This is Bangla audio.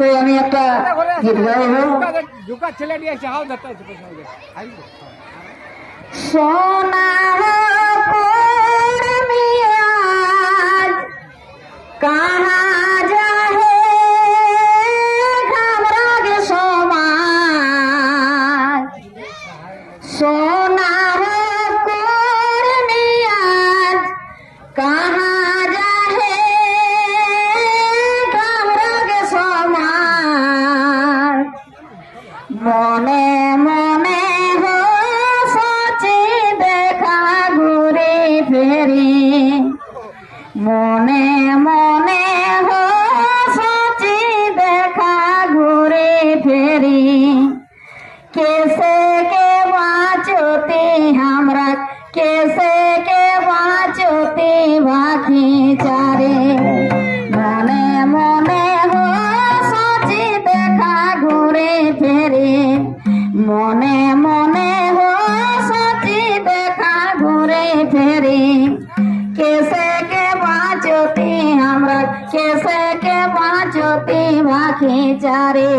তো আমি একটা গীত গাইব। সোনার পরমিয়াজ কাহা যাহে ঘামরাগ সমাজ, সোনার পরমিয়াজ কাহা যাহে ঘামরাগ সমাজ, মনে মনে হো সচি দেখা ঘুরে ফেরি, মনে মনে হো সচি দেখা ঘুরে ফেরি, कैसे के बाँचोती हमरा, कैसे के बाँचोती बाकी चारे, मने मने हो सोची देखा घूरे फेरे, मने मने हो सोची देखा घूरे फेरे, कैसे के बाँचोती हमरा, कैसे के बाँचोती बाकी चारे।